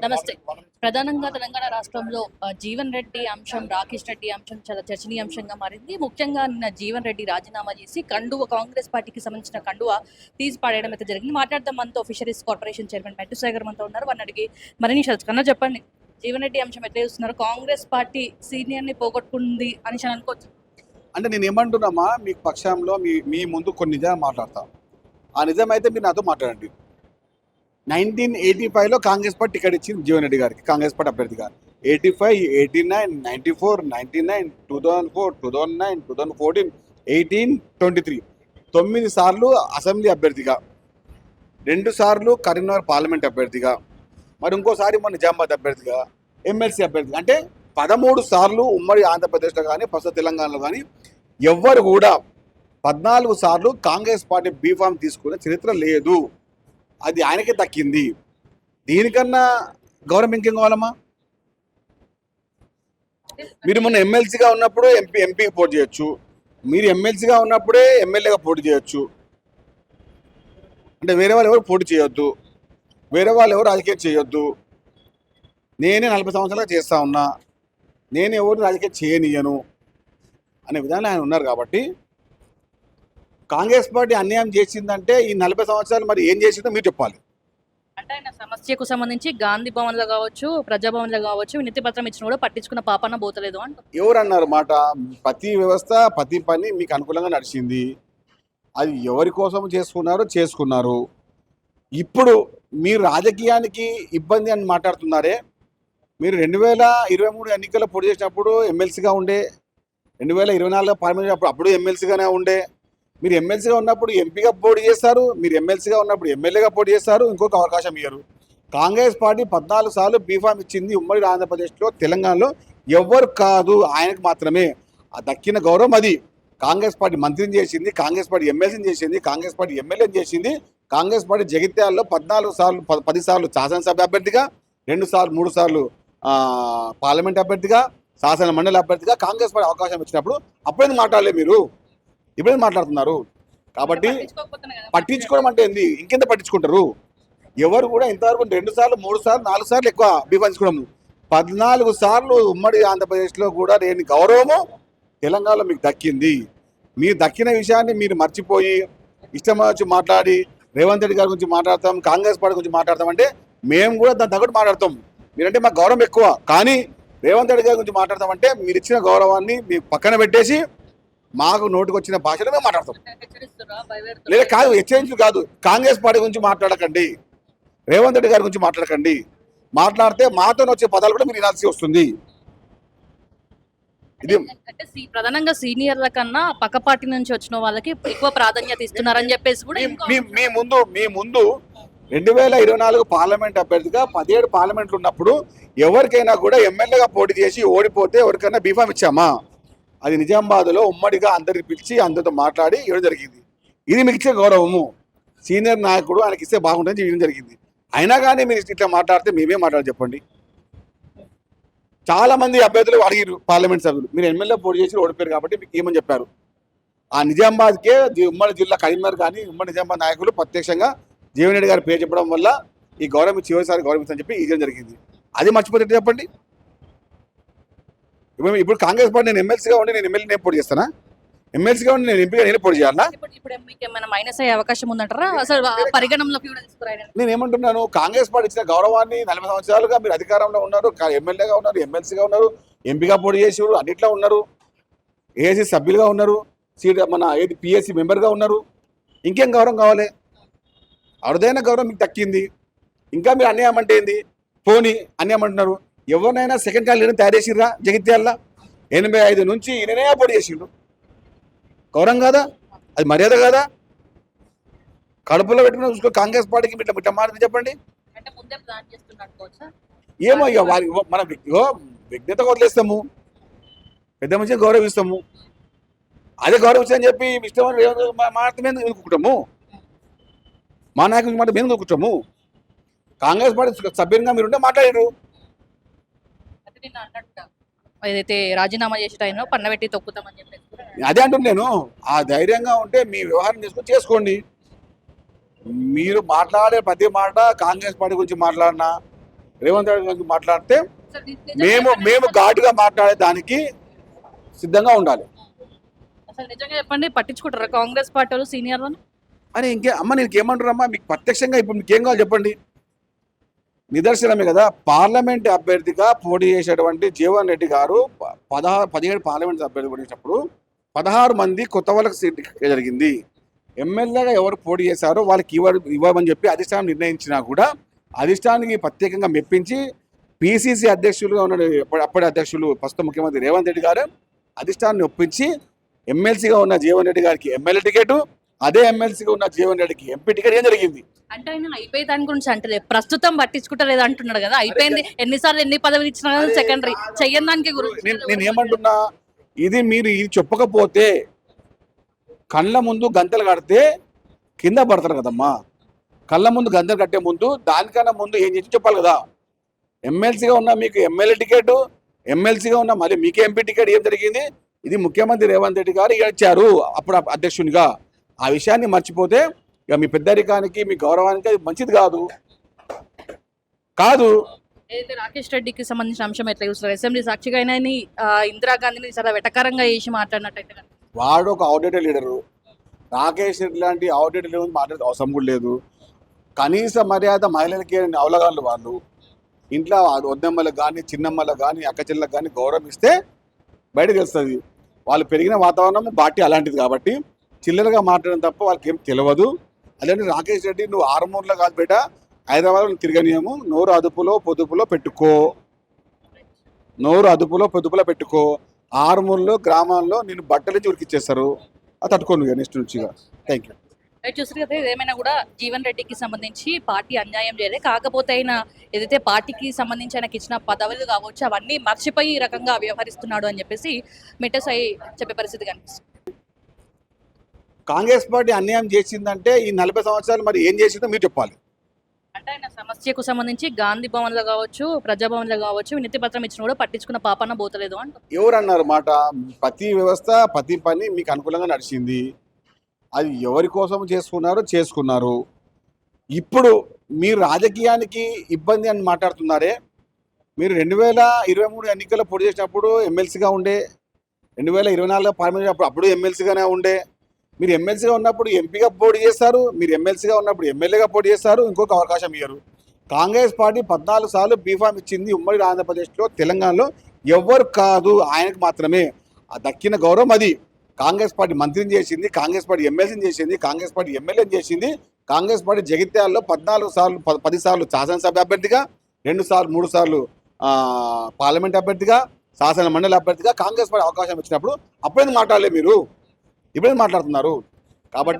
నమస్తే. ప్రధానంగా తెలంగాణ రాష్ట్రంలో జీవన్ రెడ్డి అంశం, రాకేష్ రెడ్డి అంశం చాలా చర్చనీయాంశంగా మారింది. ముఖ్యంగా నిన్న జీవన్ రెడ్డి రాజీనామా చేసి కాంగ్రెస్ పార్టీకి సంబంధించిన కండువ తీసి పడేయడం అయితే జరిగింది. మాట్లాడదాం మనతో ఫిషరీస్ కార్పొరేషన్ చైర్మన్ మెట్టు సాగర్ మనతో ఉన్నారు. వారిని అడిగి మరిన్ని కన్నా చెప్పండి. జీవన్ రెడ్డి అంశం ఎట్లా చూస్తున్నారు? కాంగ్రెస్ పార్టీ సీనియర్ని పోగొట్టుకుంది అని అనుకోవచ్చు. అంటే నేను ఏమంటున్నామా, మీ పక్షంలో మీ ముందు కొన్ని నిజాలు మాట్లాడతాం. ఆ నిజమైతే మీరు నాతో మాట్లాడండి. 1985లో కాంగ్రెస్ పార్టీ టికెట్ ఇచ్చింది జీవన్ రెడ్డి గారికి, కాంగ్రెస్ పార్టీ అభ్యర్థిగా. 85, 89, 94, 99, 2004, 2009, 2014, 18, 23 9 సార్లు అసెంబ్లీ అభ్యర్థిగా, 2 సార్లు కరీంనగర్ పార్లమెంట్ అభ్యర్థిగా, మరి ఇంకోసారి మన నిజామాబాద్ అభ్యర్థిగా, ఎమ్మెల్సీ అభ్యర్థిగా. అంటే 13 సార్లు ఉమ్మడి ఆంధ్రప్రదేశ్లో కానీ ప్రస్తుత తెలంగాణలో కానీ ఎవ్వరు కూడా 14 సార్లు కాంగ్రెస్ పార్టీ బీఫామ్ తీసుకునే చరిత్ర లేదు. అది ఆయనకే దక్కింది. దీనికన్నా గౌరవం ఇంకేం కావాలమ్మా? మీరు మొన్న ఎమ్మెల్సీగా ఉన్నప్పుడు ఎంపీకి పోటీ చేయొచ్చు, మీరు ఎమ్మెల్సీగా ఉన్నప్పుడే ఎమ్మెల్యేగా పోటీ చేయొచ్చు. అంటే వేరే వాళ్ళు ఎవరు పోటీ చేయొద్దు, వేరే వాళ్ళు ఎవరు రాజకీయం చేయొద్దు. నేనే 40 సంవత్సరాలుగా చేస్తా ఉన్నా, నేను ఎవరు రాజకీయం చేయనియను అనే విధానం ఆయన ఉన్నారు. కాబట్టి కాంగ్రెస్ పార్టీ అన్యాయం చేసిందంటే ఈ 40 సంవత్సరాలు మరి ఏం చేసిందో మీరు చెప్పాలి. అంటే ఆయన సమస్యకు సంబంధించి గాంధీ భవన్లో కావచ్చు, ప్రజాభవన్లో కావచ్చు, వినతి పత్రం ఇచ్చిన కూడా పట్టించుకున్న పాపన పోతలేదు అంట. ఎవరు అన్నారు మాట? ప్రతి వ్యవస్థ ప్రతి పని మీకు అనుకూలంగా నడిచింది. అది ఎవరి కోసం చేసుకున్నారు. ఇప్పుడు మీరు రాజకీయానికి ఇబ్బంది అని మాట్లాడుతున్నారే. మీరు 2023 ఎన్నికల్లో పోటీ చేసినప్పుడు ఎమ్మెల్సీగా ఉండే, 2024 పార్లమెంట్ అప్పుడు ఎమ్మెల్సీగానే ఉండే. మీరు ఎమ్మెల్సీగా ఉన్నప్పుడు ఎంపీగా పోటీ చేస్తారు, మీరు ఎమ్మెల్సీగా ఉన్నప్పుడు ఎమ్మెల్యేగా పోటీ చేస్తారు, ఇంకొక అవకాశం ఇయ్యరు. కాంగ్రెస్ పార్టీ 14 సార్లు బీఫామ్ ఇచ్చింది ఉమ్మడి ఆంధ్రప్రదేశ్లో, తెలంగాణలో. ఎవ్వరు కాదు, ఆయనకు మాత్రమే ఆ దక్కిన గౌరవం. అది కాంగ్రెస్ పార్టీ మంత్రిని చేసింది, కాంగ్రెస్ పార్టీ ఎమ్మెల్సీని చేసింది, కాంగ్రెస్ పార్టీ ఎమ్మెల్యేని చేసింది. కాంగ్రెస్ పార్టీ జగిత్యాలలో 14 సార్లు 10 సార్లు శాసనసభ అభ్యర్థిగా, 2 సార్లు 3 సార్లు పార్లమెంట్ అభ్యర్థిగా, శాసన మండలి అభ్యర్థిగా కాంగ్రెస్ పార్టీ అవకాశం ఇచ్చినప్పుడు అప్పుడేందుకు మాట్లాడలేదు మీరు? ఇప్పుడేం మాట్లాడుతున్నారు? కాబట్టి పట్టించుకోవడం అంటే ఏంది? ఇంకెంత పట్టించుకుంటారు? ఎవరు కూడా ఇంతవరకు 2 సార్లు 3 సార్లు 4 సార్లు ఎక్కువ బీఫాయించుకోవడం, 14 సార్లు ఉమ్మడి ఆంధ్రప్రదేశ్లో కూడా లేని గౌరవము తెలంగాణలో మీకు దక్కింది. మీరు దక్కిన విషయాన్ని మీరు మర్చిపోయి ఇష్టం వచ్చి మాట్లాడి రేవంత్ రెడ్డి గారి గురించి మాట్లాడతాం, కాంగ్రెస్ పార్టీ గురించి మాట్లాడతాం. అంటే మేము కూడా దాని తగ్గట్టు మాట్లాడతాం. మీరంటే మాకు గౌరవం ఎక్కువ. కానీ రేవంత్ రెడ్డి గారి గురించి మాట్లాడతామంటే మీరు ఇచ్చిన గౌరవాన్ని మీరు పక్కన పెట్టేసి మాకు నోటికి వచ్చిన భాషలో మేము మాట్లాడతాం. లేదా కాదు, హెచ్చరించు కాదు, కాంగ్రెస్ పార్టీ గురించి మాట్లాడకండి, రేవంత్ రెడ్డి గారి గురించి మాట్లాడకండి. మాట్లాడితే మాతో వచ్చే పదాలు కూడా మీరు వినాల్సి వస్తుంది. ఇది ప్రధానంగా సీనియర్ల కన్నా పక్క పార్టీ నుంచి వచ్చిన వాళ్ళకి ఎక్కువ ప్రాధాన్యత ఇస్తున్నారని చెప్పేసి కూడా మీ ముందు 2024 పార్లమెంట్ అభ్యర్థిగా 17 పార్లమెంట్లు ఉన్నప్పుడు ఎవరికైనా కూడా ఎమ్మెల్యేగా పోటీ చేసి ఓడిపోతే ఎవరికైనా బీఫామ్ ఇచ్చామా? అది నిజామాబాద్లో ఉమ్మడిగా అందరికి పిలిచి అందరితో మాట్లాడి ఇవ్వడం జరిగింది. ఇది మీకు ఇచ్చే గౌరవము. సీనియర్ నాయకుడు ఆయనకి ఇస్తే బాగుంటుందని ఇవ్వడం జరిగింది. అయినా కానీ మీరు ఇట్లా మాట్లాడితే మేమే మాట్లాడాలి చెప్పండి. చాలా మంది అభ్యర్థులు అడిగారు, పార్లమెంట్ సభ్యులు, మీరు ఎమ్మెల్యే పోటీ చేసి ఓడిపోయారు కాబట్టి మీకు ఏమని చెప్పారు? ఆ నిజామాబాద్కే ఉమ్మడి జిల్లా కరీంనగర్ కానీ ఉమ్మడి నిజామాబాద్ నాయకులు ప్రత్యక్షంగా జీవన్ రెడ్డి గారి పేరు చెప్పడం వల్ల ఈ గౌరవం చివరిసారి గౌరవించని చెప్పి ఇవ్వడం జరిగింది. అది మర్చిపోతే చెప్పండి. ఇప్పుడు కాంగ్రెస్ పార్టీ నేను ఎమ్మెల్సీగా ఉండి నేను ఎమ్మెల్యే నేను పోటీ చేస్తానా? ఎమ్మెల్సీగా ఉండి నేను ఎంపీగా నేను పోటీ చేయాలా? మైనస్ అయ్యే అవకాశం ఉందంటారా? అసలు పరిగణనలోకి నేను ఏమంటున్నాను, కాంగ్రెస్ పార్టీ ఇచ్చిన గౌరవాన్ని 40 సంవత్సరాలుగా మీరు అధికారంలో ఉన్నారు, ఎమ్మెల్యేగా ఉన్నారు, ఎమ్మెల్సీగా ఉన్నారు, ఎంపీగా పోటీ చేసి అన్నిట్లో ఉన్నారు, ఏసీ సభ్యులుగా ఉన్నారు, మన పిఎస్సీ మెంబర్గా ఉన్నారు. ఇంకేం గౌరవం కావాలి? అరుదైన గౌరవం మీకు దక్కింది. ఇంకా మీరు అన్యాయం అంటే ఏంది? పోనీ అన్యాయం అంటున్నారు. ఎవరినైనా సెకండ్ కాల్ లీడర్ తయారు చేసిర్రా? జగిత్యాల 85 నుంచి ఈయననే పోటీ చేసిండు. గౌరవం కాదా? అది మర్యాద కాదా? కడుపులో పెట్టుకుని చూసుకో కాంగ్రెస్ పార్టీకి మిట్ట మాట చెప్పండి. ఏమో ఇక వారి మన విజ్ఞత వదిలేస్తాము, పెద్ద మంచిగా గౌరవిస్తాము. అదే గౌరవించని చెప్పి ఇష్టం మాట మీద ఎందుకుంటాము, మా నాయకుడి మాట మీద ఎందుకుంటాము. కాంగ్రెస్ పార్టీ సభ్యంగా మీరుంటే మాట్లాడారు. ఏదైతే రాజీనామా చేసే టైంలో పన్నబెట్టి తొక్కుతామని చెప్పేసి అదే అంటున్నాను నేను. ఆ ధైర్యంగా ఉంటే మీ వ్యవహారం చేసుకోండి. మీరు మాట్లాడే ప్రతి మాట కాంగ్రెస్ పార్టీ గురించి మాట్లాడినా, రేవంత్ రెడ్డి గారికి మాట్లాడితే సార్, నిజంగా మేము మేము ఘాటుగా మాట్లాడే దానికి సిద్ధంగా ఉండాలి. అసలు నిజంగా చెప్పండి, పట్టించుకుంటారా కాంగ్రెస్ పార్టీ వాళ్ళు సీనియర్ వాళ్ళు? అని అమ్మ నేను ఏమంటారమ్మా, మీకు ప్రత్యక్షంగా ఇప్పుడు మీకు ఏం కావాలి చెప్పండి. నిదర్శనమే కదా, పార్లమెంట్ అభ్యర్థిగా పోటీ చేసేటువంటి జీవన్ రెడ్డి గారు 17 పార్లమెంట్ అభ్యర్థి పోటీ చేసినప్పుడు 16 మంది కొత్త వాళ్ళకి సీట్ జరిగింది. ఎమ్మెల్యేగా ఎవరు పోటీ చేశారో వాళ్ళకి ఇవ్వమని చెప్పి అధిష్టానం నిర్ణయించినా కూడా అధిష్టానానికి ప్రత్యేకంగా మెప్పించి పిసిసి అధ్యక్షులుగా ఉన్న అప్పటి అధ్యక్షులు ప్రస్తుత ముఖ్యమంత్రి రేవంత్ రెడ్డి గారు అధిష్టానాన్ని ఒప్పించి ఎమ్మెల్సీగా ఉన్న జీవన్ రెడ్డి గారికి ఎమ్మెల్యే టికెట్, అదే ఎమ్మెల్సీగా ఉన్న జీవన్ రెడ్డికి ఎంపీ టికెట్ ఏం జరిగింది. అంటే ఆయన అయిపోయి దాని గురించి అంటే ప్రస్తుతం పట్టించుకుంటలేదు అంటున్నాడు కదా. అయిపోయింది, ఎన్నిసార్లు ఎన్ని పదవులు ఇచ్చినా సెకండరీ, చెయ్యని దానికి గురించి నేను ఏమంటున్నా, ఇది మీరు ఇది చెప్పకపోతే కళ్ళ ముందు గంతలు కడితే కింద పడతారు కదమ్మా. కళ్ళ ముందు గంతలు కట్టే ముందు దానికన్నా ముందు ఏం చేసి చెప్పాలి కదా. ఎమ్మెల్సీగా ఉన్న మీకు ఎమ్మెల్యే టికెట్, ఎమ్మెల్సీగా ఉన్న మళ్ళీ మీకే ఎంపీ టికెట్ ఏం జరిగింది, ఇది ముఖ్యమంత్రి రేవంత్ రెడ్డి గారు ఇచ్చారు అప్పుడు అధ్యక్షునిగా. ఆ విషయాన్ని మర్చిపోతే ఇక మీ పెద్దరికానికి మీ గౌరవానికి అది మంచిది కాదు. ఏదైతే రాకేష్ రెడ్డికి సంబంధించిన అంశం ఎట్లా చూస్తారు? అసెంబ్లీ సాక్షిగా అయినా ఇందిరాగాంధీని చాలా వెటకారంగా చేసి మాట్లాడినట్టయితే కనుక. వాడు ఒక అవుట్డేటెడ్ లీడరు. రాకేష్ రెడ్డి లాంటి అవుట్డేటెడ్ లీడర్ మాట్లాడే అవసరం కూడా లేదు. కనీస మర్యాద మహిళలకి అవలగాళ్ళు వాళ్ళు. ఇంట్లో వద్దమ్మలకు కానీ చిన్నమ్మలకు కానీ అక్క చెల్లెలకు కానీ గౌరవం ఇస్తే బయటకు తెలుస్తుంది. వాళ్ళు పెరిగిన వాతావరణం బాటి అలాంటిది కాబట్టి చిల్లరగా మాట్లాడడం తప్ప వాళ్ళకి ఏం తెలియదు. అదేంటి రాకేష్ రెడ్డి, నువ్వు ఆరుమూరులో కాదు బేట, హైదరాబాద్లో తిరగనీయము. నోరు అదుపులో పొదుపులో పెట్టుకో. ఆరుమూరులో గ్రామాల్లో నేను బట్టలు ఉరికిచ్చేస్తారు. అది తట్టుకోను నెక్స్ట్ నుంచిగా. Thank you. చూసారు కదా, ఏమైనా కూడా జీవన్ రెడ్డికి సంబంధించి పార్టీ అన్యాయం చేయలే, కాకపోతే ఆయన ఏదైతే పార్టీకి సంబంధించి ఆయనకి ఇచ్చిన పదవులు కావచ్చు అవన్నీ మర్చిపోయి ఈ రకంగా వ్యవహరిస్తున్నాడు అని చెప్పేసి మిట్టసాయి చెప్పే పరిస్థితి కనిపిస్తుంది. కాంగ్రెస్ పార్టీ అన్యాయం చేసిందంటే ఈ 40 సంవత్సరాలు మరి ఏం చేసిందో మీరు చెప్పాలి. అంటే ఆయన సమస్యకు సంబంధించి గాంధీ భవన్లో కావచ్చు, ప్రజాభవన్లో కావచ్చు వినతి పత్రం ఇచ్చిన కూడా పట్టించుకున్న పాపన పోతలేదు అంట. ఎవరు అన్నారు మాట? ప్రతి వ్యవస్థ ప్రతి పని మీకు అనుకూలంగా నడిచింది. అది ఎవరి కోసం చేసుకున్నారు. ఇప్పుడు మీరు రాజకీయానికి ఇబ్బంది అని మాట్లాడుతున్నారే. మీరు 2023 ఎన్నికల్లో పోటీ చేసినప్పుడు ఎమ్మెల్సీగా ఉండే, 2024 పార్లమెంట్ అప్పుడు ఎమ్మెల్సీగానే ఉండే. మీరు ఎమ్మెల్సీగా ఉన్నప్పుడు ఎంపీగా పోటీ చేస్తారు, మీరు ఎమ్మెల్సీగా ఉన్నప్పుడు ఎమ్మెల్యేగా పోటీ చేస్తారు, ఇంకొక అవకాశం ఇయ్యరు. కాంగ్రెస్ పార్టీ 14 సార్లు బీఫామ్ ఇచ్చింది ఉమ్మడి ఆంధ్రప్రదేశ్లో, తెలంగాణలో. ఎవ్వరు కాదు, ఆయనకు మాత్రమే ఆ దక్కిన గౌరవం. అది కాంగ్రెస్ పార్టీ మంత్రిని చేసింది, కాంగ్రెస్ పార్టీ ఎమ్మెల్సీని చేసింది, కాంగ్రెస్ పార్టీ ఎమ్మెల్యేని చేసింది. కాంగ్రెస్ పార్టీ జగిత్యాలలో 14 సార్లు 10 సార్లు శాసనసభ అభ్యర్థిగా, 2 సార్లు 3 సార్లు పార్లమెంట్ అభ్యర్థిగా, శాసన మండలి అభ్యర్థిగా కాంగ్రెస్ పార్టీ అవకాశం ఇచ్చినప్పుడు అప్పుడేందుకు మాట్లాడలేదు మీరు? ఇప్పుడేందుకు మాట్లాడుతున్నారు? కాబట్టి